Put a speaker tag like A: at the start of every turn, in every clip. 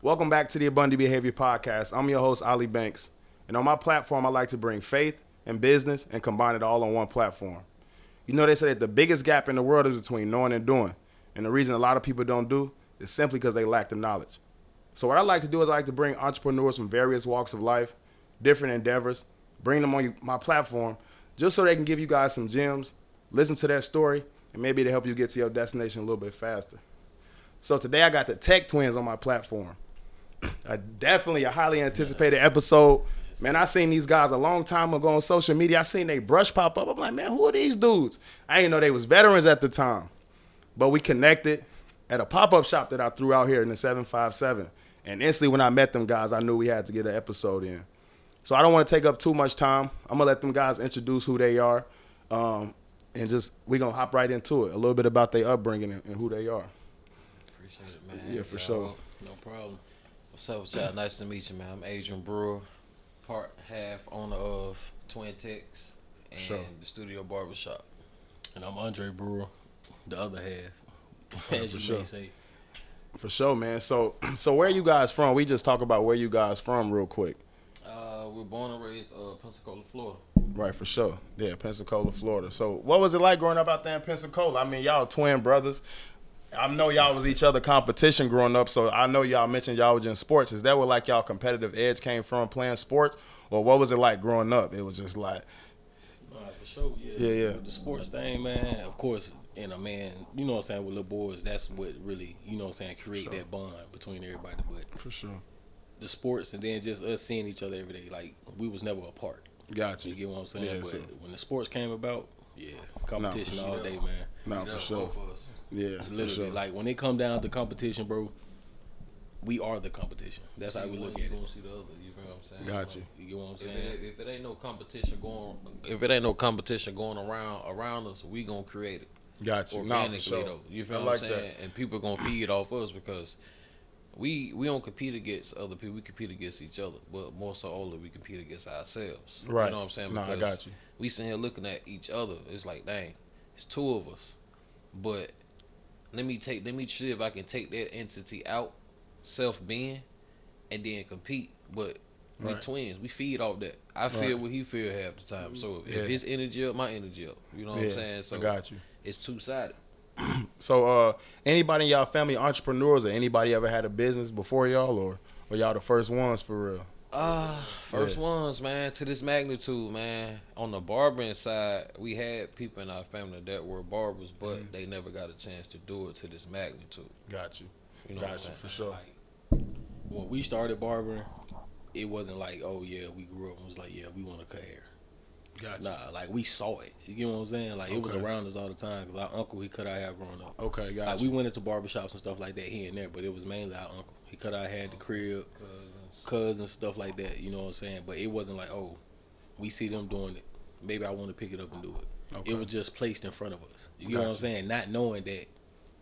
A: Welcome back to the Abundant Behavior Podcast. I'm your host, Ali Banks. And on my platform, I like to bring faith and business and combine it all on one platform. You know, they say that the biggest gap in the world is between knowing and doing. And the reason a lot of people don't do is simply because they lack the knowledge. So what I like to do is I like to bring entrepreneurs from various walks of life, different endeavors, bring them on my platform just so they can give you guys some gems, listen to their story, and maybe to help you get to your destination a little bit faster. So today I got the Tech Twins on my platform. Definitely a highly anticipated episode. Man, I seen these guys a long time ago on social media. I seen they brush pop up. I'm like, man, who are these dudes? I didn't know they was veterans at the time. But we connected at a pop-up shop that I threw out here in the 757. And instantly when I met them guys, I knew we had to get an episode in. So I don't want to take up too much time. I'm going to let them guys introduce who they are. And just, we're going to hop right into it. A little bit about their upbringing and who they are.
B: Appreciate it, man.
A: Yeah, for sure.
B: No problem. What's up with y'all? Nice to meet you, man. I'm Adrian Brewer, part half owner of TwinTechs and the Studio Barbershop.
C: And I'm Andre Brewer, the other half, as
A: for
C: you
A: sure.
C: may say.
A: For sure, man. So where are you guys from? We just talk about where you guys from real quick.
B: We're born and raised Pensacola, Florida.
A: Right, for sure. Yeah, Pensacola, Florida. So what was it like growing up out there in Pensacola? I mean, y'all twin brothers. I know y'all was each other competition growing up, so I know y'all mentioned y'all was in sports. Is that where like y'all competitive edge came from, playing sports? Or what was it like growing up? It was just like...
C: For sure, yeah.
A: Yeah.
C: The sports thing, man, of course, and a man, you know what I'm saying, with little boys, that's what really, you know what I'm saying, create that bond between everybody. But
A: for sure.
C: The sports and then just us seeing each other every day, like, we was never apart.
A: Gotcha.
C: You get what I'm saying?
A: Yeah,
C: but
A: so.
C: when the sports came about, competition all day, man.
A: No, for sure. Yeah,
C: Literally,
A: for sure.
C: like, when it come down to competition, bro, we are the competition. That's how we look at it.
B: You gonna see the other. You feel what I'm saying?
A: Got you.
C: You get what I'm saying?
B: If it ain't no competition going around us, we gonna create it.
A: Got you.
B: Organically,
A: No, for sure.
B: though. You feel
A: I
B: what
A: like
B: I'm saying?
A: that.
B: And people gonna feed off us because we don't compete against other people. We compete against each other. But more so only we compete against ourselves.
A: Right.
B: You know what I'm saying?
A: No, I
B: Because
A: got you.
B: we sitting here looking at each other. It's like, dang, it's two of us. But let me see if I can take that entity out, self-being, and then compete. But we twins. We feed off that. I feel what he feel half the time. So if his energy up, my energy up. You know what I'm saying? So
A: I got you.
B: It's two-sided.
A: So anybody in y'all family entrepreneurs or anybody ever had a business before y'all or y'all the first ones for real?
B: First ones, man, to this magnitude, man. On the barbering side, we had people in our family that were barbers, but they never got a chance to do it to this magnitude.
A: Got you.
B: You know
A: Got
B: what
A: you,
B: I'm
A: for
B: saying?
A: sure.
C: Like, when we started barbering, it wasn't like, oh yeah, we grew up and was like, yeah, we want to cut hair.
A: Got you.
C: Nah, like we saw it. You get what I'm saying? Like it was around us all the time because our uncle, he cut our hair growing up.
A: Okay, got
C: Like
A: you.
C: we went into barbershops and stuff like that here and there, but it was mainly our uncle. He cut our hair at the crib, cousins, stuff like that. You know what I'm saying? But it wasn't like, oh, we see them doing it. Maybe I want to pick it up and do it.
A: Okay.
C: It was just placed in front of us. You get what I'm saying? Not knowing that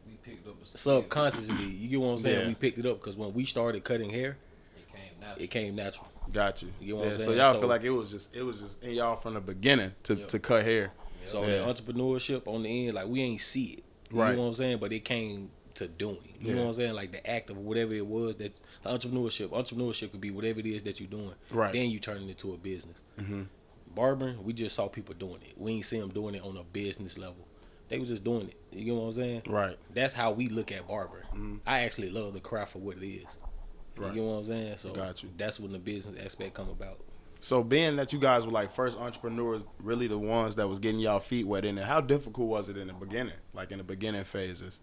B: We picked up a
C: subconsciously. You get what I'm saying?
A: Yeah.
C: We picked it up because when we started cutting hair,
B: It came natural.
C: it came natural.
A: Got you.
C: You know what I'm
A: So
C: saying?
A: y'all
C: So-
A: feel like it was just in y'all from the beginning to cut hair.
C: So
A: Yeah.
C: the entrepreneurship on the end, like we ain't see it. You
A: Right.
C: know what I'm saying? But it came to doing. You know what I'm saying? Like the act of whatever it was that the entrepreneurship could be whatever it is that you're doing.
A: Right.
C: Then you turn it into a business.
A: Mm-hmm.
C: Barbering, we just saw people doing it. We ain't see them doing it on a business level. They was just doing it. You know what I'm saying?
A: Right.
C: That's how we look at barbering. I actually love the craft for what it is.
A: Right.
C: You know what I'm saying? So
A: Got you.
C: that's when the business aspect come about.
A: So being that you guys were like first entrepreneurs, really the ones that was getting y'all feet wet in it, how difficult was it in the beginning? Like in the beginning phases?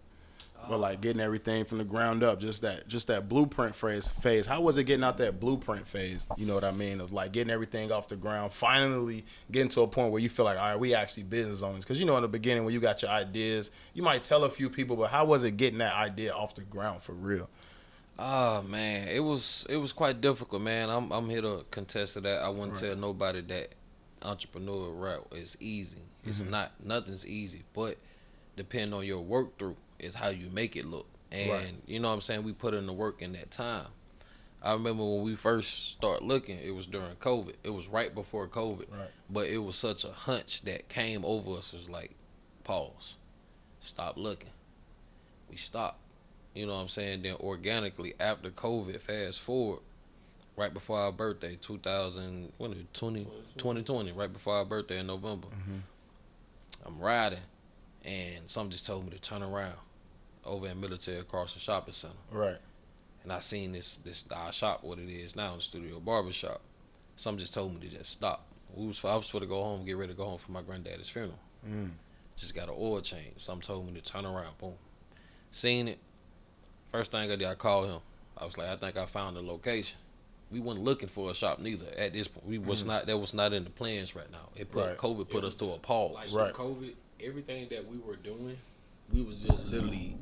A: But like getting everything from the ground up, just that blueprint phase. How was it getting out that blueprint phase? You know what I mean? Of like getting everything off the ground, finally getting to a point where you feel like, all right, we actually business owners. Because you know in the beginning when you got your ideas, you might tell a few people, but how was it getting that idea off the ground for real?
B: Oh man, it was quite difficult, man. I'm here to contest to that. I wouldn't tell nobody that entrepreneur route is easy. It's not. Nothing's easy, but depending on your work through is how you make it look. And you know what I'm saying, we put in the work in that time. I remember when we first started looking, it was during COVID. It was right before COVID.
A: Right.
B: But it was such a hunch that came over us. It was like, pause, stop looking. We stopped. You know what I'm saying? Then organically after COVID, fast forward, right before our birthday, 2020, right before our birthday in November. I'm riding, and something just told me to turn around over in Military across the shopping center.
A: Right.
B: And I seen this our shop, what it is now, in the studio barbershop. Something just told me to just stop. I was supposed to go home, get ready to go home for my granddaddy's funeral. Just got an oil change. Something told me to turn around. Boom. Seen it. First thing I did, I called him. I was like, I think I found the location. We wasn't looking for a shop neither at this point. We was not. That was not in the plans right now. COVID put us to a pause.
C: Like
A: Right.
C: COVID, everything that we were doing, we was just literally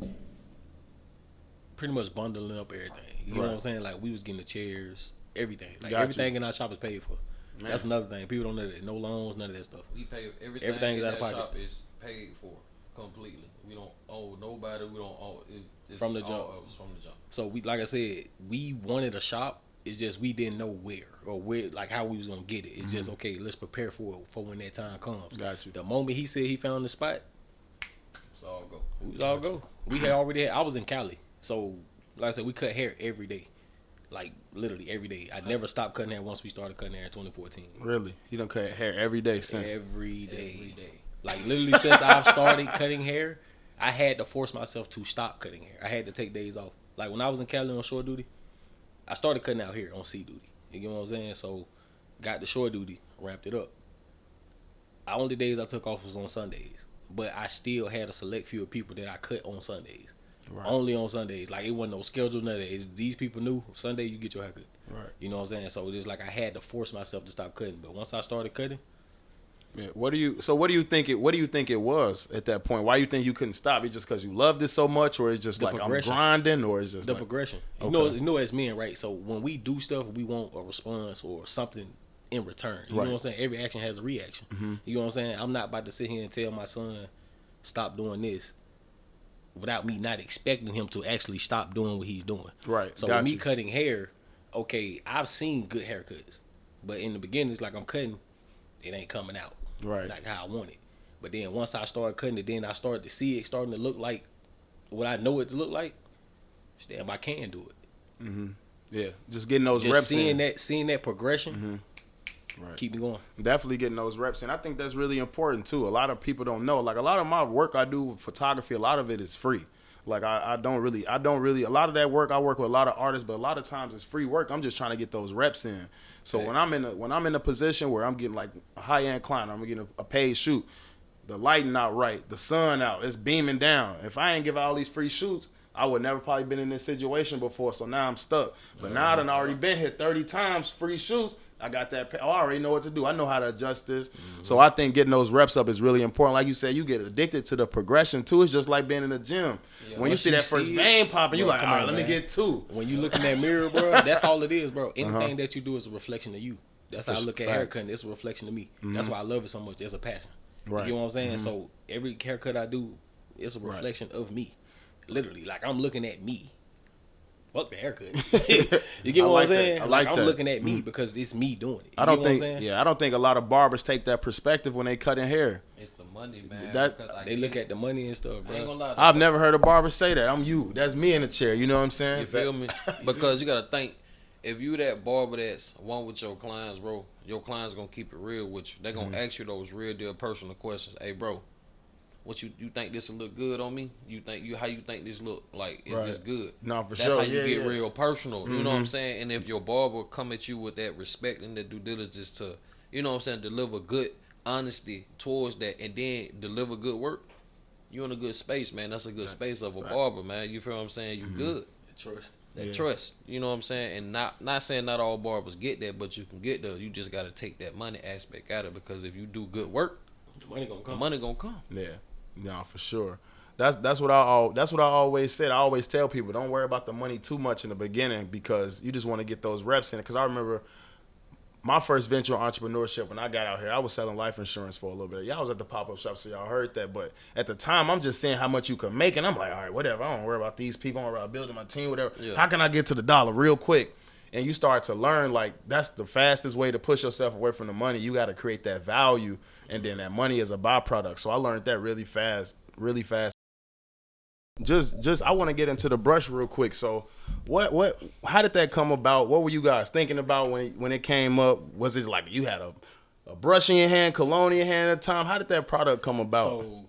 C: pretty much bundling up everything. You know what I'm saying? Like we was getting the chairs, everything. Like everything in our shop is paid for. Man. That's another thing. People don't know that. No loans, none of that stuff.
B: We pay everything in that shop is paid for completely. We don't owe nobody. We don't owe it's
C: from the jump.
B: From the jump.
C: So we, like I said, we wanted a shop. It's just we didn't know where or like how we was gonna get it. It's just okay. Let's prepare for it for when that time comes.
A: Got you.
C: The moment he said he found the spot,
B: it's all go.
C: we was all go. We had already. I was in Cali, so like I said, we cut hair every day, like literally every day. I never stopped cutting hair once we started cutting hair in 2014.
A: Really? You don't cut hair every day since?
C: Every day. Like literally since I've started cutting hair, I had to force myself to stop cutting hair. I had to take days off. Like when I was in Cali on shore duty, I started cutting out here on sea duty. You know what I'm saying? So got the shore duty, wrapped it up. The only days I took off was on Sundays. But I still had a select few of people that I cut on Sundays. Right. Only on Sundays. Like it wasn't no schedule, none of that. These people knew Sunday you get your haircut.
A: Right.
C: You know what I'm saying? So just like I had to force myself to stop cutting. But once I started cutting,
A: yeah. What do you think it was at that point? Why you think you couldn't stop? It just because you loved it so much, or it's just like I'm grinding, or it's just
C: the
A: like,
C: progression.
A: Okay.
C: You know, as men, right? So when we do stuff, we want a response or something in return. You know what I'm saying? Every action has a reaction. You know what I'm saying? I'm not about to sit here and tell my son stop doing this without me not expecting him to actually stop doing what he's doing.
A: Right.
C: So with me cutting hair, okay, I've seen good haircuts, but in the beginning, it's like I'm cutting, it ain't coming out.
A: Right.
C: Like how I want it. But then once I started cutting it, then I started to see it starting to look like what I know it to look like. Damn, I can do it.
A: Yeah, just getting those reps
C: seeing that progression.
A: Right.
C: Keep me going.
A: Definitely getting those reps in. I think that's really important too. A lot of people don't know. Like a lot of my work I do with photography, a lot of it is free. Like I don't really a lot of that work I work with a lot of artists, but a lot of times it's free work. I'm just trying to get those reps in. So when I'm in a position where I'm getting like a high end client, I'm getting a paid shoot, the lighting not right, the sun out, it's beaming down. If I ain't give all these free shoots, I would never probably been in this situation before. So now I'm stuck. But now I done already been here 30 times free shoots. I got that. I already know what to do. I know how to adjust this. So I think getting those reps up is really important. Like you said, you get addicted to the progression too. It's just like being in the gym. Yeah, when you see that first vein popping, you like, all right, let me get two.
C: When you look in that mirror, bro, that's all it is, bro. Anything that you do is a reflection of you. That's how I look at haircut. It's a reflection of me. That's why I love it so much. It's a passion. Right. You know what I'm saying? So every haircut I do, it's a reflection of me. Literally, like I'm looking at me. Fuck the haircut. You get what I'm saying?
A: Like
C: I'm looking at me because it's me doing it.
A: I don't think a lot of barbers take that perspective when they cutting hair.
B: It's the money, man.
C: They look at the money and stuff, bro.
A: I've never heard a barber say that. I'm you. That's me in the chair. You know what I'm saying?
B: You feel me? Because you gotta think, if you that barber that's one with your clients, bro, your clients gonna keep it real with you. They gonna ask you those real deal personal questions. Hey, bro, what you think this will look good on me? How you think this look like? Is this good?
A: No, for
B: That's
A: sure.
B: That's how you get real personal. You know what I'm saying? And if your barber come at you with that respect and the due diligence to, you know what I'm saying, deliver good honesty towards that, and then deliver good work, you in a good space, man. That's a good space of a barber, man. You feel what I'm saying? You good. That trust. You know what I'm saying? And not saying not all barbers get that, but you can get there. You just got to take that money aspect out of it, because if you do good work, the money gonna come.
A: Yeah. No, for sure. That's what I always said. I always tell people, don't worry about the money too much in the beginning, because you just want to get those reps in. Because I remember my first venture on entrepreneurship, when I got out here, I was selling life insurance for a little bit. Y'all was at the pop-up shop, so y'all heard that. But at the time, I'm just saying how much you can make, and I'm like, all right, whatever. I don't worry about these people. I don't worry about building my team, whatever. Yeah. How can I get to the dollar real quick? And you start to learn, like, that's the fastest way to push yourself away from the money. You got to create that value, and then that money is a byproduct. So I learned that really fast. just I want to get into the brush real quick. So, how did that come about? What were you guys thinking about when it came up? Was it like you had a brush in your hand, cologne in your hand at the time? How did that product come about?
C: So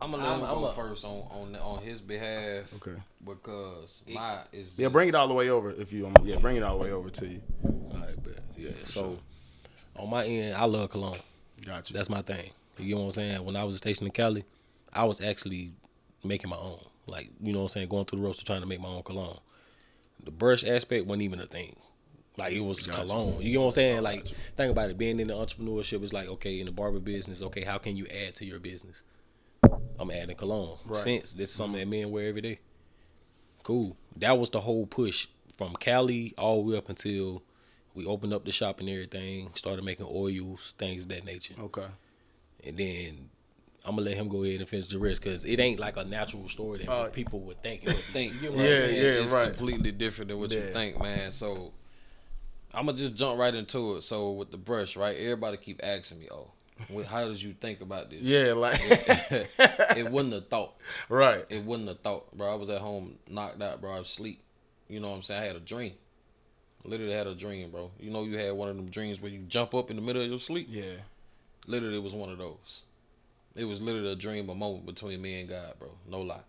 B: I'm gonna let him go first on his behalf.
A: Okay.
B: Because my is
A: Bring it all the way over if you bring it all the way over to you.
C: All right, bet. Yeah. So on my end, I love cologne.
A: Gotcha.
C: That's my thing. You know what I'm saying? When I was stationed in Cali, I was actually making my own. Like, you know what I'm saying, going through the ropes trying to make my own cologne. The brush aspect wasn't even a thing. Like, it was cologne. You know what I'm saying? Like, think about it. Being in the entrepreneurship is like, okay, in the barber business, okay, how can you add to your business? I'm adding cologne.
A: Right.
C: Since this is something that men wear every day. Cool. That was the whole push from Cali all the way up until we opened up the shop and everything, started making oils, things of that nature.
A: Okay.
C: And then I'm gonna let him go ahead and finish the rest because it ain't like a natural story that people would think.
B: You get what
A: Yeah,
B: I'm saying?
A: yeah,
B: It's
A: right.
B: completely different than what you think, man. So I'm gonna just jump right into it. So with the brush, right? Everybody keep asking me, how did you think about this?
A: Yeah, like
B: It wasn't a thought.
A: right.
B: It wasn't a thought, bro. I was at home knocked out, bro. I was asleep. You know what I'm saying? I had a dream. Literally had a dream, bro. You know you had one of them dreams where you jump up in the middle of your sleep?
A: Yeah.
B: Literally, it was one of those. It was literally a dream, a moment between me and God, bro. No lie.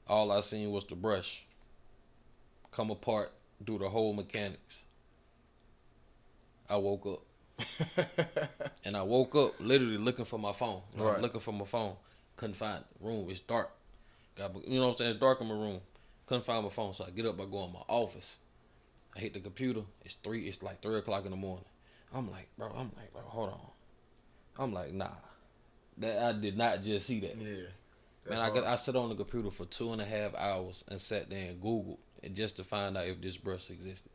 B: All I seen was the brush come apart, do the whole mechanics. I woke up. And I woke up literally looking for my phone.
A: Right.
B: I'm looking for my phone. Couldn't find it. Room, it's dark. You know what I'm saying? It's dark in my room. Couldn't find my phone, so I get up, I go in my office. I hit the computer. It's like 3 o'clock in the morning. I'm like, bro, hold on. I'm like, nah. That I did not just see that.
A: Yeah.
B: Man, I sat on the computer for 2.5 hours and sat there and Googled and just to find out if this brush existed.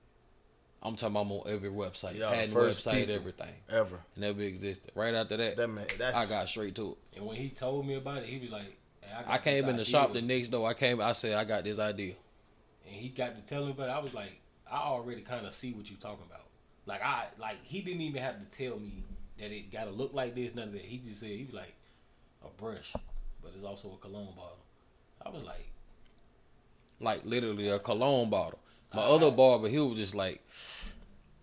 B: I'm talking about on every website, patent website, everything.
A: Ever.
B: Never existed. Right after that, I got straight to it.
C: And when he told me about it, he was like, hey,
B: I came in the shop the next door. I said, I got this idea.
C: And he got to tell me about it. I was like, I already kind of see what you're talking about. Like he didn't even have to tell me that it got to look like this, none of that. He just said, he was like, a brush, but it's also a cologne bottle. I was like
B: literally a cologne bottle. My other barber, he was just like,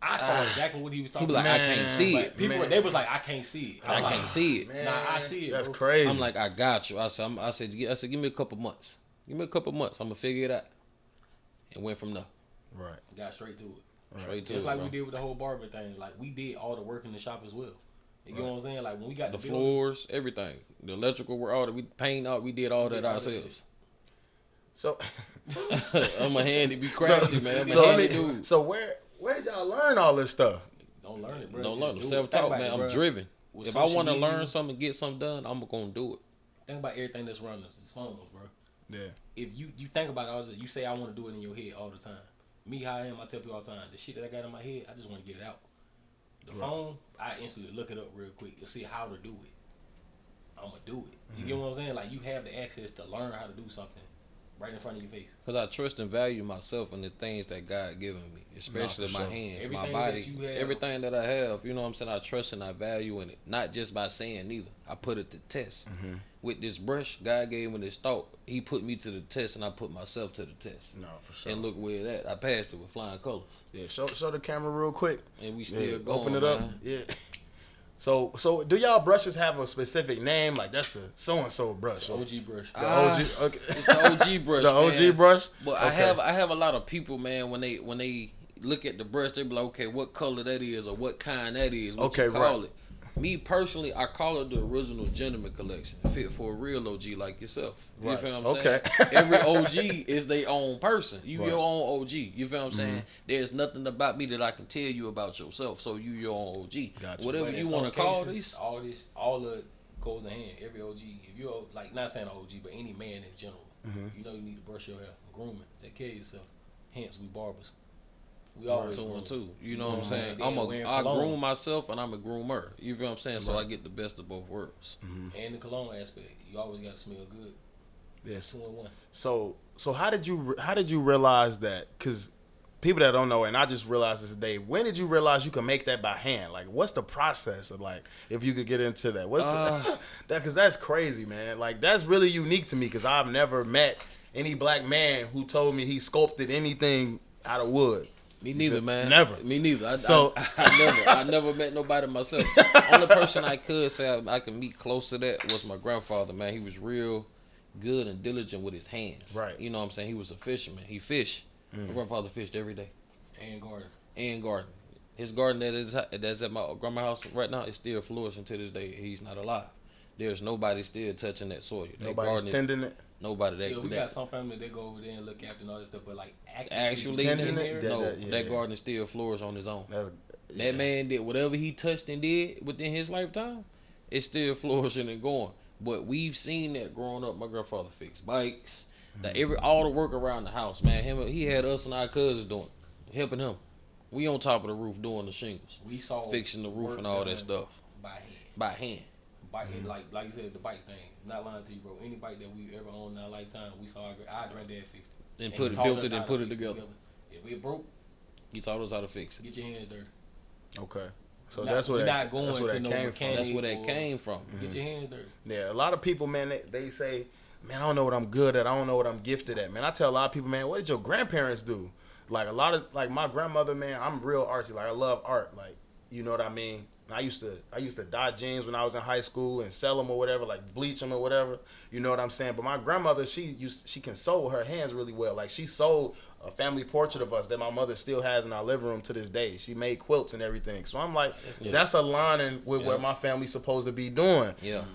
C: I saw exactly what he was talking
B: about. He was like, I can't see it.
C: People, they was like, I can't see it.
B: I can't see it.
C: Man, nah, I see it.
A: That's
C: bro.
A: crazy.
B: I'm like, I got you. I said, give me a couple months. Give me a couple months. I'm gonna figure it out. And went from there.
A: Right.
C: Got straight to it.
B: Right. Straight to
C: Just
B: it,
C: like
B: bro.
C: we did with the whole barber thing. Like we did all the work in the shop as well. You know what I'm saying? Like when we got
B: the
C: building,
B: floors, everything, the electrical work, all that we paint out. We did all that ourselves.
A: So
B: I'm a handy, be crafty, man. Dude.
A: So where did y'all learn all this stuff?
C: Don't learn it, bro.
B: Don't
C: Just
B: learn
C: do
B: it.
C: it.
B: Self-taught,
C: Think
B: man.
C: about it,
B: I'm
C: bro.
B: driven.
C: With
B: If I want to
C: social
B: learn
C: media,
B: something, get something done, I'm gonna do it.
C: Think about everything that's running. It's phones, bro.
A: Yeah.
C: If you think about all this, you say I want to do it in your head all the time. Me, how I am, I tell people all the time. The shit that I got in my head, I just want to get it out. The phone, I instantly look it up real quick to see how to do it. I'm gonna do it. You get what I'm saying? Like you have the access to learn how to do something right in front of your face.
B: Because I trust and value myself and the things that God given me, especially my hands,
C: Everything
B: my
C: that
B: body,
C: you have.
B: everything that I have. You know what I'm saying? I trust and I value in it. Not just by saying neither. I put it to test. With this brush, God gave me this thought. He put me to the test and I put myself to the test.
A: No, for sure.
B: And look where it at. I passed it with flying colors.
A: Yeah, show the camera real quick.
B: And we still going,
A: open it up.
B: man.
A: Yeah. So do y'all brushes have a specific name? Like that's the so and so brush.
C: OG brush.
A: The OG. Okay.
B: It's the OG brush.
A: The OG
B: man.
A: brush.
B: But
A: Okay.
B: I have a lot of people, man, when they look at the brush, they be like, okay, what color that is or what kind that is. What
A: Okay,
B: you call
A: right.
B: it. Me personally, I call it the original gentleman collection, fit for a real OG like yourself. You
A: Right.
B: feel what I'm
A: Okay.
B: saying? Every OG is their own person. You
A: Right.
B: your own OG. You feel what I'm saying? There's nothing about me that I can tell you about yourself. So you your own OG.
A: Gotcha.
B: Whatever
C: But in
B: you
C: some
B: want to call
C: cases,
B: these.
C: all of it goes in hand. Every OG, if you're like not saying an OG, but any man in general, you know you need to brush your hair, grooming, take care of yourself. Hence, we barbers. We always
B: Two
C: groom.
B: and two. You know what I'm saying?
C: Then wearing
B: I
C: cologne.
B: groom myself and I'm a groomer. You feel what I'm saying? So I get the best of both worlds.
C: And the cologne aspect, you always got to smell good.
A: Yes.
C: 2 in 1.
A: So how did you realize that? Because people that don't know, and I just realized this today, when did you realize you can make that by hand? Like, what's the process of, like, if you could get into that? What's the because that's crazy, man. Like, that's really unique to me because I've never met any black man who told me he sculpted anything out of wood.
B: Me neither, man.
A: Never.
B: Me neither. I
A: I
B: never met nobody myself. Only person I could say I could meet close to that was my grandfather, man. He was real good and diligent with his hands.
A: Right.
B: You know what I'm saying? He was a fisherman. He fished. My grandfather fished every day. And garden. His garden that's at my grandma's house right now is still flourishing to this day. He's not alive. There's nobody still touching that soil.
A: Nobody's tending it.
B: Nobody that.
C: Yeah, we got some family that go over there and look after and all that stuff, but like
B: Actually
A: tending
B: there,
A: it?
B: no,
A: Yeah.
B: that garden still flourish on his own.
A: Yeah.
B: That man did whatever he touched and did within his lifetime. It's still flourishing and going. But we've seen that growing up. My grandfather fixed bikes, all the work around the house, man. He had us and our cousins doing, helping him. We on top of the roof doing the shingles.
C: We saw
B: fixing the roof and all that stuff by hand.
C: Like you said, the bike thing. Not lying to you, bro. Any bike that we ever owned in our lifetime, we saw our granddad fixed it.
B: And
C: he
B: built
C: taught
B: it
C: us
B: and
C: how
B: put
C: to
B: it
C: fix
B: together.
C: If it broke,
B: He taught us how to fix it.
C: get your hands dirty.
A: Okay. So
C: That's where that came from.
B: That's where that came from.
C: Get your hands dirty.
A: Yeah, a lot of people, man, they say, man, I don't know what I'm good at. I don't know what I'm gifted at, man. I tell a lot of people, man, what did your grandparents do? Like a lot of, like my grandmother, man, I'm real artsy. Like I love art. Like, you know what I mean? I used to dye jeans when I was in high school and sell them or whatever, like bleach them or whatever. You know what I'm saying? But my grandmother, she can sew with her hands really well. Like she sewed a family portrait of us that my mother still has in our living room to this day. She made quilts and everything. So I'm like, that's aligning with what my family's supposed to be doing.
B: Yeah.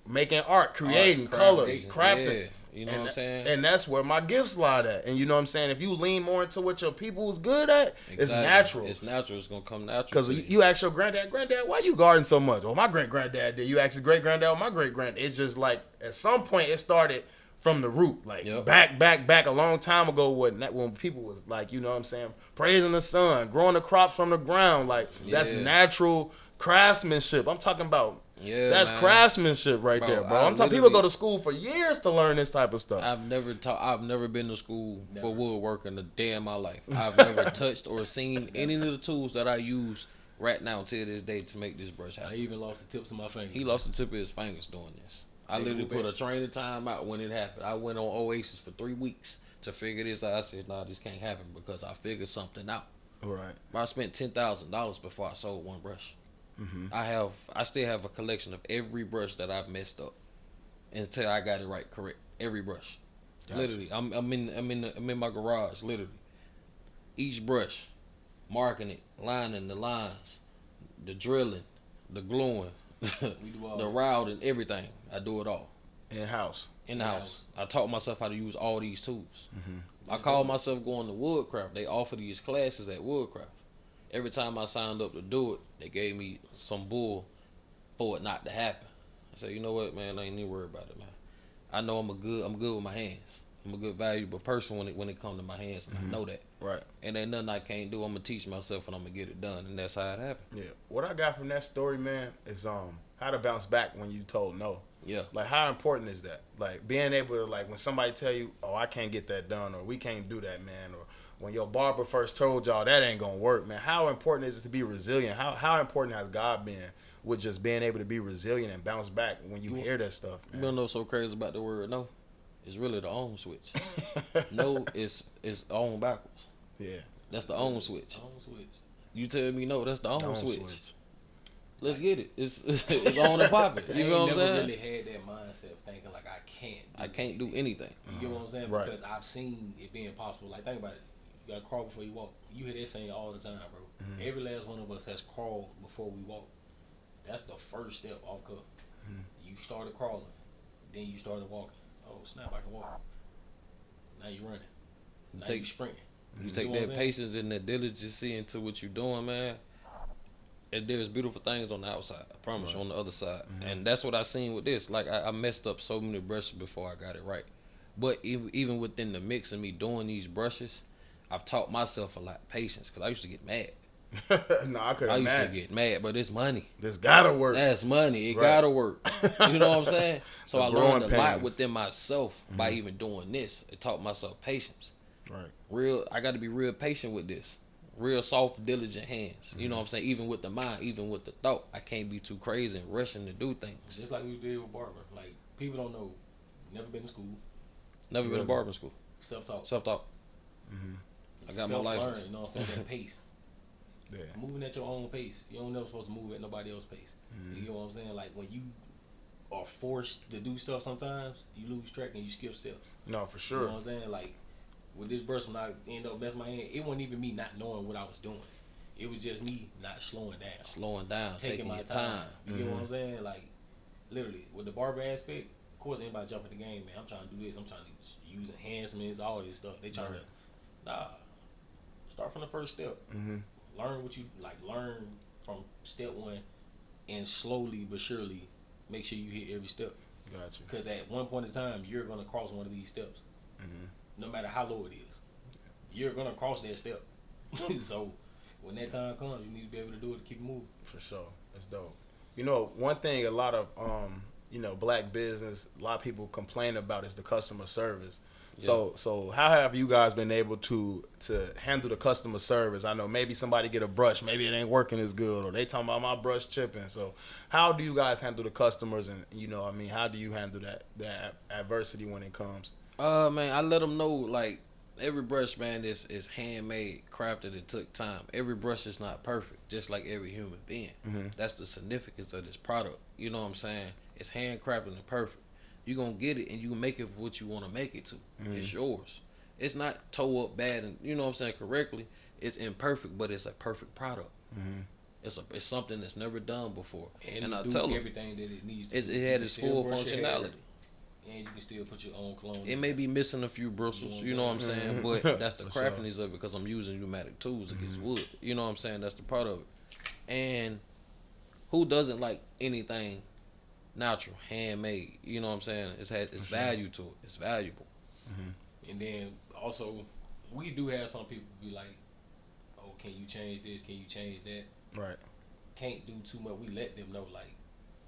A: Making art, creating, color, crafting.
B: Yeah. You know what I'm saying?
A: And that's where my gifts lie at. And you know what I'm saying? If you lean more into what your people is good at, it's natural.
B: It's natural. It's going to come natural.
A: Because you ask your granddad, why you garden so much? Well, my great-granddad did. You ask his great-granddad, well, my great-granddad. It's just like, at some point, it started from the root. Like, back a long time ago when people was like, you know what I'm saying, praising the sun, growing the crops from the ground. Like, that's natural craftsmanship. I'm talking about. Yeah, that's craftsmanship right there, bro. I'm talking people go to school for years to learn this type of stuff.
B: I've never been to school for woodworking a day in my life. I've never touched or seen any of the tools that I use right now till this day to make this brush happen.
C: I even lost the tips of my fingers.
B: He lost the tip of his fingers doing this. I literally put a training time out when it happened. I went on Oasis for 3 weeks to figure this out. I said, nah, this can't happen because I figured something out.
A: Right.
B: I spent $10,000 before I sold one brush.
A: Mm-hmm.
B: I still have a collection of every brush that I've messed up until I got it right, correct. Every brush, gotcha. Literally. I'm in my garage, literally. Each brush, marking it, lining the lines, the drilling, the gluing, the routing, everything. I do it all
A: in house.
B: In the house. I taught myself how to use all these tools. Mm-hmm. I call myself going to Woodcraft. They offer these classes at Woodcraft. Every time I signed up to do it, they gave me some bull for it not to happen. I said, you know what, man, I ain't even worried about it, man. I know I'm good with my hands. I'm a good, valuable person when it comes to my hands, and I know that.
A: Right.
B: And ain't nothing I can't do. I'm gonna teach myself, and I'm gonna get it done, and that's how it happened.
A: Yeah. What I got from that story, man, is how to bounce back when you told no.
B: Yeah.
A: Like, how important is that? Like, being able to, like, when somebody tell you, oh, I can't get that done, or we can't do that, man, or when your barber first told y'all that ain't gonna work, man, how important is it to be resilient? How important has God been with just being able to be resilient and bounce back when you hear that stuff, man?
B: You don't know what's so crazy about the word no? It's really the on switch. No is on backwards.
A: Yeah.
B: That's the on switch.
C: On switch.
B: You tell me no, that's the on switch. Let's get it. It's on and popping. You know what I'm saying?
C: I never really had that mindset of thinking like I can't
B: do anything.
C: You get what I'm saying?
A: Right.
C: Because I've seen it being possible. Like, think about it. You gotta crawl before you walk. You hear that saying all the time, bro. Mm-hmm. Every last one of us has crawled before we walk. That's the first step off cuff. Mm-hmm. You started crawling, then you started walking. Oh snap! I can walk. Now you're running. Now you're sprinting.
B: You take that patience and that diligence into what you're doing, man. And there's beautiful things on the outside. I promise you, on the other side. Mm-hmm. And that's what I seen with this. Like, I messed up so many brushes before I got it right. But even within the mix of me doing these brushes, I've taught myself a lot of patience because I used to get mad.
A: No, I couldn't.
B: I used to get mad, but it's money.
A: This gotta work.
B: That's money. It gotta work. You know what I'm saying? So I learned a lot within myself by even doing this. It taught myself patience.
A: Right.
B: I got to be real patient with this. Real soft, diligent hands. You know what I'm saying? Even with the mind, even with the thought, I can't be too crazy and rushing to do things.
C: Just like we did with barber. Like, people don't know. Never been to school.
B: Never been to barber school.
C: Self-taught.
B: Self-taught. I got my license.
C: You know what I'm saying? That pace.
A: Yeah.
C: Moving at your own pace. You don't never supposed to move at nobody else's pace. You know what I'm saying? Like, when you are forced to do stuff sometimes, you lose track and you skip steps.
A: No, for sure.
C: You know what I'm saying? Like, with this brush, when I end up messing my hand, it wasn't even me not knowing what I was doing. It was just me not slowing down. Taking my time. You know what I'm saying? Like, literally, with the barber aspect, of course, anybody jump in the game, man, I'm trying to do this. I'm trying to use enhancements, all this stuff. They trying to, start from the first step. Learn what you, learn from step one and slowly but surely make sure you hit every step.
A: Gotcha.
C: Because at one point in time, you're going to cross one of these steps. No matter how low it is. You're going to cross that step. So, when that time comes, you need to be able to do it to keep moving.
A: For sure. That's dope. You know, one thing a lot of, black business, a lot of people complain about is the customer service. Yeah. So how have you guys been able to handle the customer service? I know maybe somebody get a brush, maybe it ain't working as good, or they talking about my brush chipping. So how do you guys handle the customers, and how do you handle that adversity when it comes?
B: Man, I let them know, like, every brush, man, is handmade, crafted, it took time. Every brush is not perfect, just like every human being. That's the significance of this product. You know what I'm saying? It's handcrafted and perfect. You're going to get it, and you can make it for what you want to make it to. It's yours. It's not toe up bad and, you know what I'm saying, correctly. It's imperfect, but it's a perfect product. It's something that's never done before.
C: And I tell them everything that it needs to.
B: It had its full functionality.
C: And you can still put your own clone.
B: It may be missing a few bristles, you know what I'm saying, but that's the craftiness of it, because I'm using pneumatic tools against wood. You know what I'm saying? That's the part of it. And who doesn't like anything natural, handmade? You know what I'm saying? It's value to it. It's valuable.
C: And then also, we do have some people be like, "Oh, can you change this? Can you change that?"
A: Right.
C: Can't do too much. We let them know, like,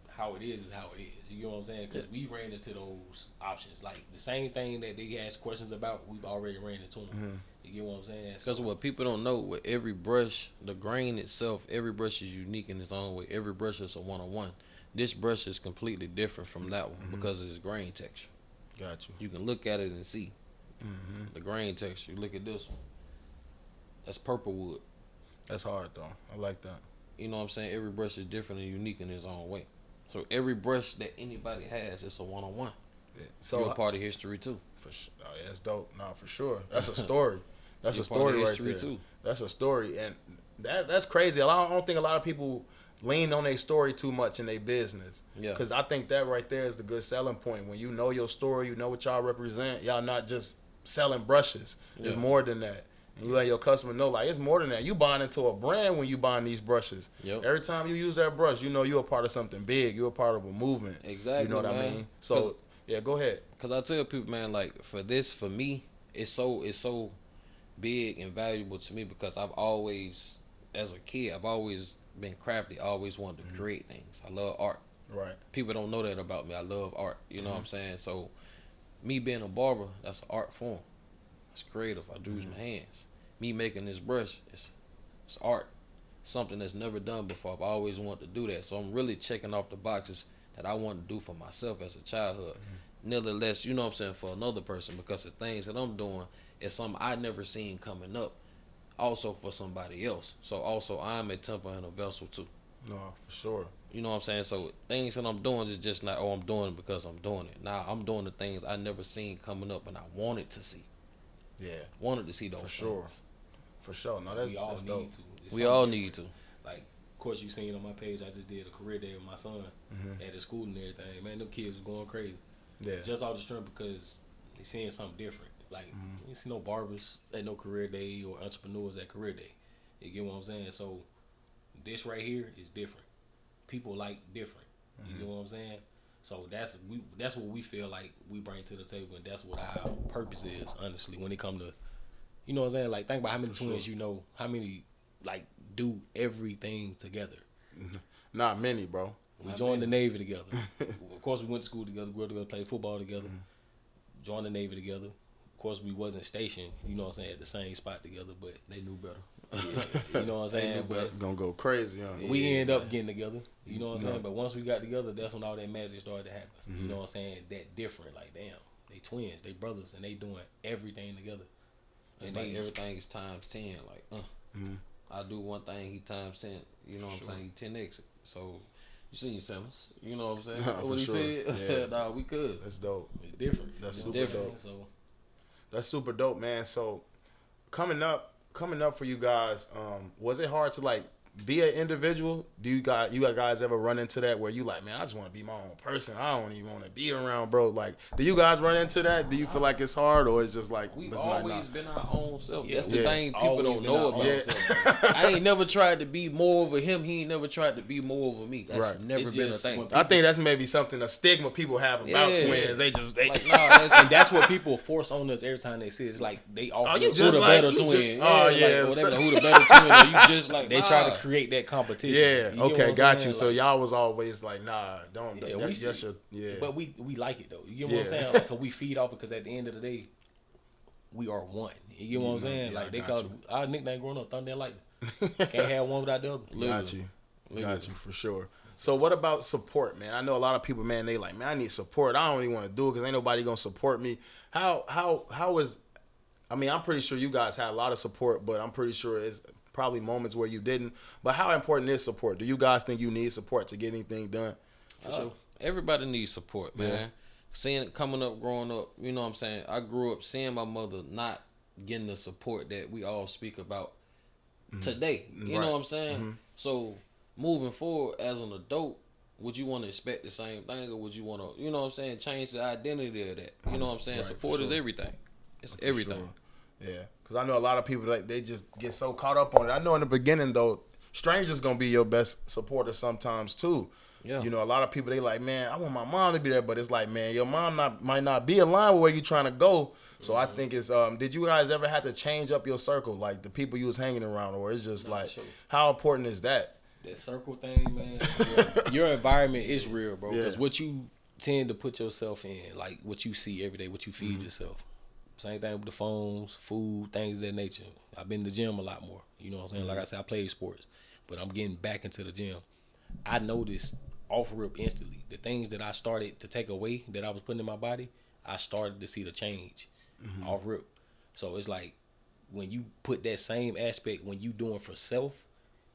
C: how it is how it is. You know what I'm saying? Because we ran into those options. Like, the same thing that they ask questions about, we've already ran into them. You get what I'm saying?
B: Because what people don't know, with every brush, the grain itself, every brush is unique in its own way. Every brush is a one-on-one. This brush is completely different from that one because of its grain texture.
A: Gotcha.
B: You can look at it and see the grain texture. You look at this one. That's purple wood.
A: That's hard, though. I like that.
B: You know what I'm saying? Every brush is different and unique in its own way. So every brush that anybody has, it's a one-on-one. Yeah. So you're a part of history too.
A: For sure. Oh, yeah, that's dope. No, for sure. That's a story. That's a story right there. Too. That's a story, and that's crazy. I don't think a lot of people lean on their story too much in their business. Yeah. Because I think that right there is the good selling point. When you know your story, you know what y'all represent. Y'all not just selling brushes. There's more than that. And you let your customer know, like, it's more than that. You buying into a brand when you buying these brushes. Yep. Every time you use that brush, you know you're a part of something big. You're a part of a movement.
B: Exactly.
A: You know what I mean? So, yeah, go ahead.
B: Because I tell people, man, like, for me, it's so big and valuable to me because I've always, as a kid, I've always been crafty. I always wanted to create things. I love art.
A: Right.
B: People don't know that about me. I love art. You know what I'm saying? So, me being a barber, that's an art form. It's creative. I do use my hands. Me making this brush, it's art. Something that's never done before. I've always wanted to do that. So I'm really checking off the boxes that I want to do for myself as a childhood. Nevertheless, you know what I'm saying, for another person, because the things that I'm doing is something I never seen coming up. Also for somebody else. So also I'm a temple and a vessel too.
A: No, for sure.
B: You know what I'm saying? So things that I'm doing is just not, I'm doing it because I'm doing it. Now I'm doing the things I never seen coming up and I wanted to see.
A: Yeah.
B: Wanted to see those
A: for sure.
B: things.
A: For sure. No, that's dope.
B: We all need to.
C: Like, of course, you seen on my page, I just did a career day with my son at the school and everything. Man, them kids was going crazy. Yeah. Just off the strength because they seeing something different. Like, you see no barbers at no career day or entrepreneurs at career day. You get what I'm saying? So, this right here is different. People like different. You get what I'm saying? So that's what we feel like we bring to the table, and that's what our purpose is, honestly, when it come to, you know what I'm saying? Like, think about how many twins you know, how many, like, do everything together.
A: Not many, bro.
C: We joined the Navy together. Of course, we went to school together, grew up together, played football together, joined the Navy together, Of course, we wasn't stationed, you know what I'm saying, at the same spot together, but
B: They knew better.
C: you know what I'm saying. But
A: Gonna go crazy, huh?
C: we end up getting together, you know what I'm saying. But once we got together, that's when all that magic started to happen. You know what I'm saying? That different, like damn, they twins, they brothers, and they doing everything together.
B: It's like everything is times 10. Like, I do one thing, he times 10. You know what I'm saying? He 10x it. So, you seen Simmons. You know what I'm saying? What he said?
A: Yeah.
B: Nah, we could.
A: That's dope.
C: It's different.
A: That's
C: It's
A: super
C: different.
A: dope.
C: So
A: That's super dope, man. So, coming up for you guys, was it hard to like be an individual? Do you guys ever run into that where you like, man, I just want to be my own person. I don't even want to be around, bro. Like, do you guys run into that? Do you feel like it's hard, or it's just like
B: We've
A: it's
B: always been our own self.
C: Yeah.
B: That's the thing people
C: Always
B: don't
C: been
B: know
C: our
B: about.
C: own
B: Themselves. I ain't never tried to be more over him. He ain't never tried to be more over me. That's
A: Right.
B: never
C: It's
B: been a
C: just
B: thing.
C: when
A: I think that's maybe a stigma people have about
B: Yeah.
A: twins. They
B: Like, nah,
C: and that's what people force on us every time they see it. It's like they offer
A: you
C: who
A: just
C: the
A: like-
C: better
A: you just-
C: twin.
A: oh, yeah,
C: like, whatever,
A: it's-
C: who the better twin. Or you just like they try to
B: Nah.
C: create that competition.
A: yeah,
C: You know what
A: okay,
C: I'm
A: got
C: saying?
A: you. So
C: Like,
A: y'all was always like, nah, don't.
C: Yeah,
A: That's your, yeah.
C: But we like it though. You get what I'm
A: Yeah.
C: saying? Like, 'cause we feed off it. Because at the end of the day, we are one. You get what I'm saying?
A: yeah, I
C: Like they
A: got
C: call
A: you.
C: our nickname growing up Thunder and Lightning. Can't have one without the other.
A: Got you. Got you for sure. So what about support, man? I know a lot of people, man, they like, man, I need support. I don't even want to do it because ain't nobody gonna support me. How is? I mean, I'm pretty sure you guys had a lot of support, but I'm pretty sure it's probably moments where you didn't. But how important is support? Do you guys think you need support to get anything done?
C: For sure.
B: Everybody needs support, man.
A: Yeah.
B: Seeing it coming up, growing up, you know what I'm saying? I grew up seeing my mother not getting the support that we all speak about today. You
A: Right.
B: know what I'm saying? So moving forward as an adult, would you want to expect the same thing, or would you want to, you know what I'm saying, change the identity of that? You know what I'm saying?
A: Right, for
B: Support is
A: sure.
B: everything. It's
A: For
B: everything.
A: sure. Yeah, because I know a lot of people like they just get so caught up on it. I know in the beginning though, strangers gonna be your best supporter sometimes too.
B: Yeah.
A: You know, a lot of people they like, man, I want my mom to be there, but it's like, man, your mom might not be in line with where you trying to go. So I think it's did you guys ever have to change up your circle, like the people you was hanging around, or it's just like
B: sure.
A: how important is that?
C: That circle thing, man. Your environment is real, bro.
A: Yeah.
C: Because what you tend to put yourself in, like what you see every day, what you feed yourself. Same thing with the phones, food, things of that nature. I've been to the gym a lot more. You know what I'm saying? Like I said, I played sports, but I'm getting back into the gym. I noticed off rip instantly the things that I started to take away that I was putting in my body. I started to see the change off rip. So it's like when you put that same aspect when you doing for self,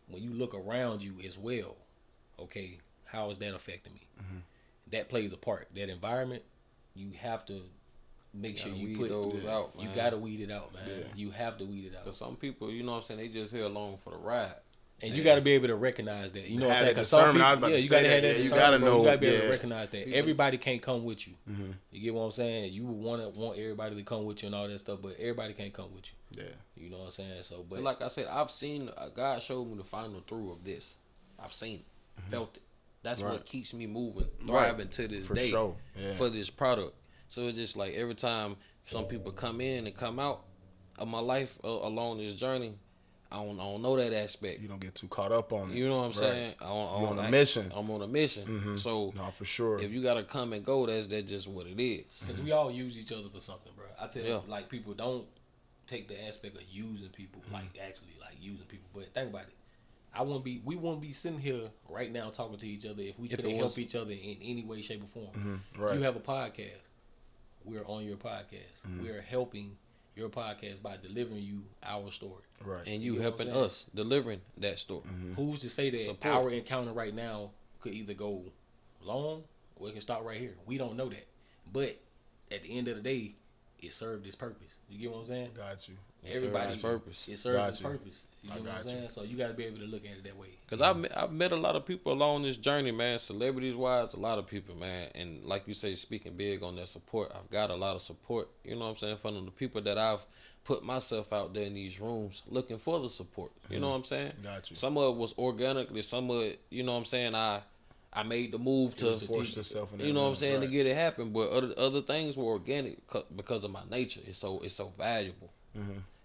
C: when you look around you as well, okay, how is that affecting me? That plays a part. That environment, you have to make sure you
B: weed
C: put
B: those out,
C: You
B: man.
C: gotta weed it out, man.
A: Yeah.
C: You have to weed it out.
B: Because some people, you know what I'm saying, they just here along for the ride.
C: And you got to be able to recognize that. You know what I'm
A: Have
C: saying?
A: that
C: 'Cause some
A: discernment. I was
C: people,
A: about to
C: you
A: say
C: got to
A: that.
C: have that
A: Yeah, you
C: discernment,
A: gotta
C: bro.
A: know,
C: You got to be able
A: yeah.
C: to recognize that. Everybody can't come with you. You get what I'm saying? You would want everybody to come with you and all that stuff, but everybody can't come with you.
A: Yeah.
C: You know what I'm saying? So,
B: But
C: but
B: like I said, I've seen, God showed me the final through of this. I've seen it, felt it. That's
A: Right.
B: what keeps me moving, thriving to this
A: For
B: day
A: sure. Yeah.
B: for this product. So it's just like every time some people come in and come out of my life along this journey, I don't know that aspect.
A: You don't get too caught up on it.
B: You know what I'm
A: Right.
B: saying?
A: You on a mission.
B: I'm on a mission. So
A: No, for sure.
B: if you gotta come and go, that's just what it is.
C: because we all use each other for something, bro. I tell
B: Yeah.
C: you, like people don't take the aspect of using people, like actually like using people. But think about it. We wouldn't be sitting here right now talking to each other if we
B: If
C: couldn't
B: it
C: help
B: was-
C: each other in any way, shape, or form.
A: Right.
C: You have a podcast. We're on your podcast. We're helping your podcast by delivering you our story.
A: Right.
B: And
C: You
B: you
C: know what I'm
B: helping
C: saying?
B: us delivering that story.
C: Who's to say that
B: Support.
C: our encounter right now could either go long or it can start right here? We don't know that. But at the end of the day, it served its purpose. You get what I'm saying?
A: Got you.
C: Everybody,
B: its purpose.
C: It served
A: Got
C: its
A: you.
C: purpose. You
A: I
C: know what
A: got
C: I'm
A: you.
C: saying? So you got to be able to look at it that way.
B: Cause I've met a lot of people along this journey, man. Celebrities wise, a lot of people, man. And like you say, speaking big on that support, I've got a lot of support. You know what I'm saying? From the people that I've put myself out there in these rooms looking for the support. You know what I'm saying?
A: Got you.
B: Some of it was organically. Some of it, you know what I'm saying? I made the move to
A: forced yourself in that
B: you know what I'm
A: move,
B: saying, to
A: right.
B: get it happen. But other things were organic because of my nature. It's so valuable.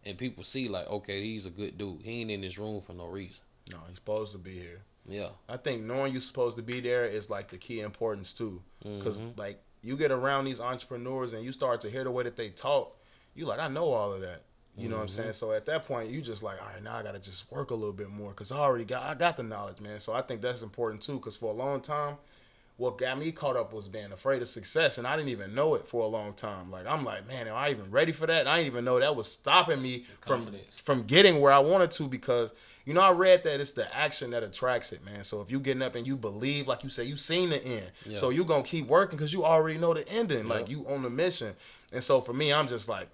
B: And people see like, okay, he's a good dude. He ain't in this room for no reason.
A: No, he's supposed to be here.
B: Yeah.
A: I think knowing you're supposed to be there is like the key importance too. Because like you get around these entrepreneurs and you start to hear the way that they talk, you like, I know all of that. You know what I'm saying? So at that point, you just like, all right, now I got to just work a little bit more because I got the knowledge, man. So I think that's important too, because for a long time, what got me caught up was being afraid of success, and I didn't even know it for a long time. Like, I'm like, man, am I even ready for that? And I didn't even know that was stopping me from getting where I wanted to, because, you know, I read that it's the action that attracts it, man. So if you getting up and you believe, like you say, you seen the end. Yeah. So you going to keep working because you already know the ending. Yeah. Like, you on the mission. And so for me, I'm just like,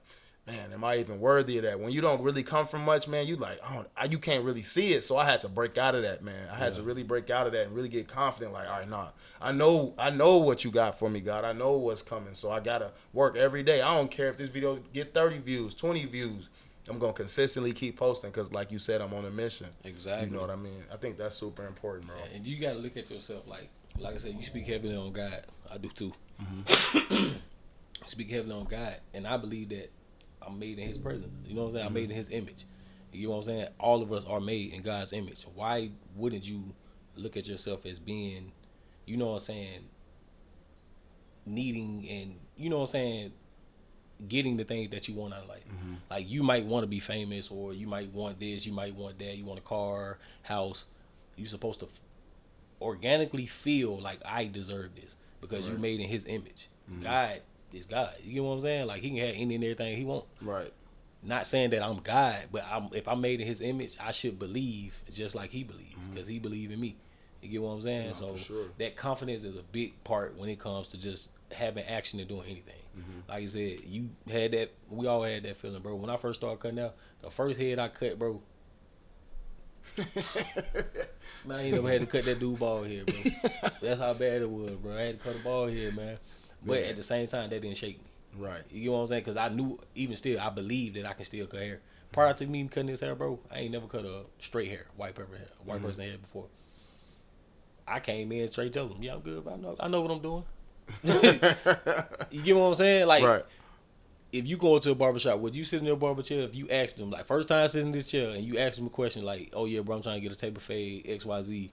A: man, am I even worthy of that? When you don't really come from much, man, you like, you can't really see it. So I had to break out of that, man. I had to really break out of that and really get confident. Like, all right, nah, I know what you got for me, God. I know what's coming. So I gotta work every day. I don't care if this video get 30 views, 20 views. I'm gonna consistently keep posting because, like you said, I'm on a mission. Exactly. You know what I mean? I think that's super important, bro.
C: And you gotta look at yourself like I said, you speak heavily on God. I do too. Mm-hmm. Speak heavily on God, and I believe that I'm made in His presence. You know what I'm saying? I'm made in His image. You know what I'm saying? All of us are made in God's image. Why wouldn't you look at yourself as being, you know what I'm saying, needing and, you know what I'm saying, getting the things that you want out of life? Mm-hmm. Like, you might want to be famous, or you might want this, you might want that, you want a car, house. You're supposed to organically feel like, I deserve this because you're made in His image. Mm-hmm. God is God. You know what I'm saying? Like, He can have any and everything He want.
A: Right.
C: Not saying that I'm God, but if I'm made in His image, I should believe just like He believed, because He believed in me. You get what I'm saying? No, so sure. That confidence is a big part when it comes to just having action and doing anything. Mm-hmm. Like I said, you had that. We all had that feeling, bro. When I first started cutting out, the first head I cut, bro. Man, I ain't never had to cut that dude bald head, bro. That's how bad it was, bro. I had to cut a bald head, man. But at the same time, that didn't shake me. Right. You know what I'm saying? Because I knew, even still, I believed that I can still cut hair. Prior to me cutting this hair, bro, I ain't never cut a straight hair, white person hair before. I came in straight telling them, yeah, I'm good. I know what I'm doing. You get what I'm saying? Like, right. If you go into a barbershop, would you sit in your barber chair if you asked them, like, first time sitting in this chair, and you ask them a question like, oh yeah, bro, I'm trying to get a taper fade, XYZ,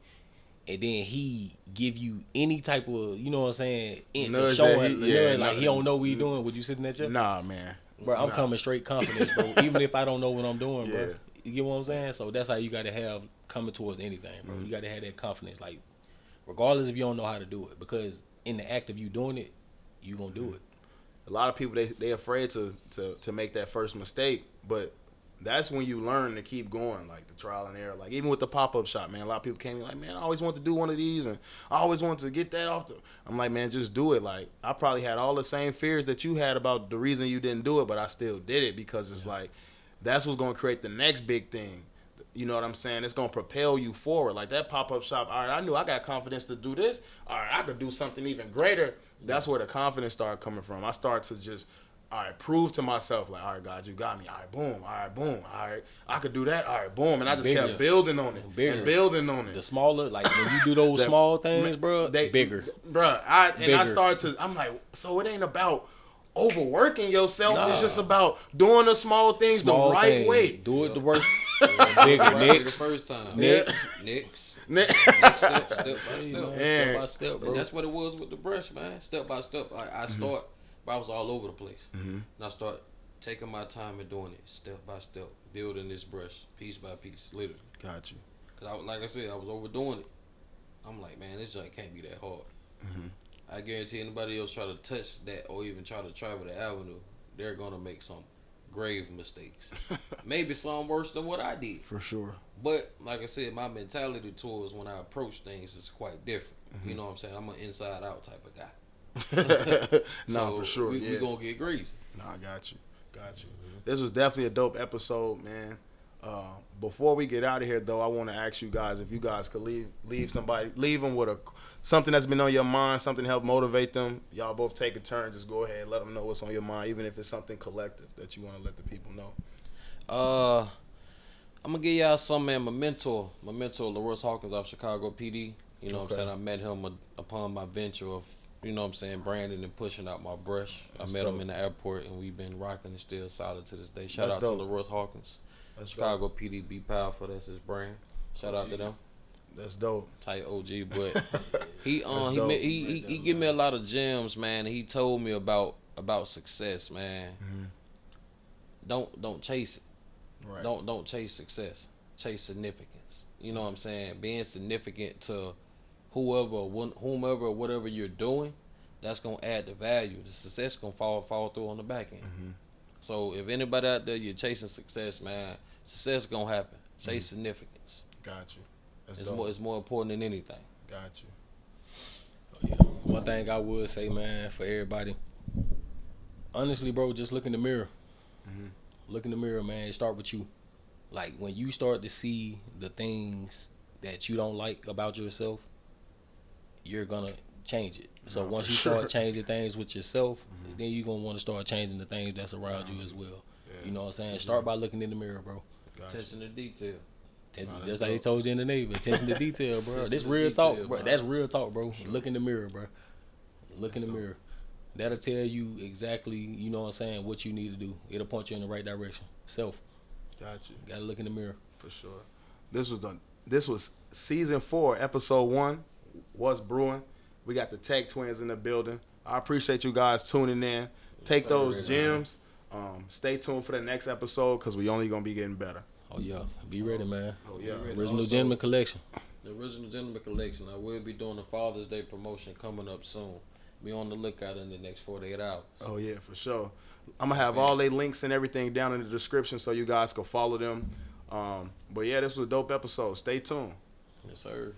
C: and then he give you any type of, you know what I'm saying, inch or showing, like he don't know what he doing, would you sit in that chair?
A: Nah, man.
C: Bro, I'm coming straight confidence, bro. Even if I don't know what I'm doing, bro. You get what I'm saying? So that's how you got to have coming towards anything, bro. You got to have that confidence, like, regardless if you don't know how to do it, because in the act of you doing it, you gonna do it.
A: A lot of people, they afraid to make that first mistake, but that's when you learn to keep going, like the trial and error. Like, even with the pop-up shop, man, a lot of people came in like, man, I always wanted to do one of these, and I always wanted to get that off. I'm like, man, just do it. Like, I probably had all the same fears that you had about the reason you didn't do it, but I still did it because it's like, that's what's going to create the next big thing. You know what I'm saying? It's going to propel you forward. Like, that pop-up shop, all right, I knew I got confidence to do this. All right, I could do something even greater. That's where the confidence started coming from. I started to just, all right, prove to myself, like, all right, God, you got me. All right, boom. All right, boom. All right, I could do that. All right, boom. And I just kept building on it. And building on it.
C: The smaller, like, when you do those small things, bro, bigger.
A: Bro, I started to, I'm like, so it ain't about overworking yourself. Nah. It's just about doing the small things the right way.
C: Do it the worst. Bigger. Next.
B: The first time. Next step by step, bro. That's what it was with the brush, man. Step by step. I start, but I was all over the place. And I start taking my time and doing it step by step, building this brush piece by piece, literally.
A: Got you.
B: Because, like I said, I was overdoing it. I'm like, man, this joint can't be that hard. I guarantee anybody else try to touch that or even try to travel the avenue, they're going to make some grave mistakes. Maybe some worse than what I did.
A: For sure.
B: But, like I said, my mentality towards when I approach things is quite different. You know what I'm saying? I'm an inside-out type of guy.
A: No, for sure.
B: We going to get greasy.
A: No, I got you. This was definitely a dope episode, man. Before we get out of here, though, I want to ask you guys if you guys could leave them with something that's been on your mind, something to help motivate them. Y'all both take a turn. Just go ahead, let them know what's on your mind, even if it's something collective that you want to let the people know.
B: I'm gonna give y'all some, man. My mentor, LaRoyce Hawkins out of Chicago PD. You know what I'm saying? I met him upon my venture of, you know what I'm saying, branding and pushing out my brush. I met him in the airport, and we've been rocking and still solid to this day. Shout out to LaRoyce Hawkins. Chicago PD, be powerful. That's his brand. Shout out to them.
A: That's dope.
B: Tight OG, but he give me a lot of gems, man. He told me about success, man. don't chase it.
A: Right.
B: Don't chase success. Chase significance. You know what I'm saying? Being significant to whomever, whatever you're doing, that's gonna add the value. The success gonna fall through on the back end.
A: Mm-hmm.
B: So if anybody out there you're chasing success, man, success gonna happen. Chase significance.
A: Got you. That's
B: It's more important than anything.
A: Got you.
C: Yeah. One thing I would say, man, for everybody, honestly, bro, just look in the mirror.
A: Mm-hmm.
C: Look in the mirror, man. It start with you. Like, when you start to see the things that you don't like about yourself, you're gonna change it. So once you start changing things with yourself, then you're gonna want to start changing the things that's around you as well.
A: Yeah.
C: You know what I'm saying? Start by looking in the mirror, bro.
B: Attention to detail.
C: Just like they told you in the Navy, attention to detail, bro.
B: Attention
C: This
B: to
C: real
B: detail,
C: talk, bro.
B: bro.
C: That's real talk, bro. Look in the mirror, bro. Look in the mirror. That'll tell you exactly, you know what I'm saying, what you need to do. It'll point you in the right direction. Self.
A: Got you.
C: Gotta look in the mirror.
A: For sure. This was season 4, episode 1. What's brewing? We got the Tech Twins in the building. I appreciate you guys tuning in. Take those gems. Stay tuned for the next episode because we only gonna be getting better.
C: Oh yeah, be ready, man.
A: Oh yeah.
C: Original
B: Also,
C: Gentleman Collection.
B: The Original Gentleman Collection. I will be doing the Father's Day promotion coming up soon. Be on the lookout in the next 48 hours.
A: Oh yeah, for sure. I'm gonna have all their links and everything down in the description so you guys can follow them. But yeah, this was a dope episode. Stay tuned.
B: Yes, sir.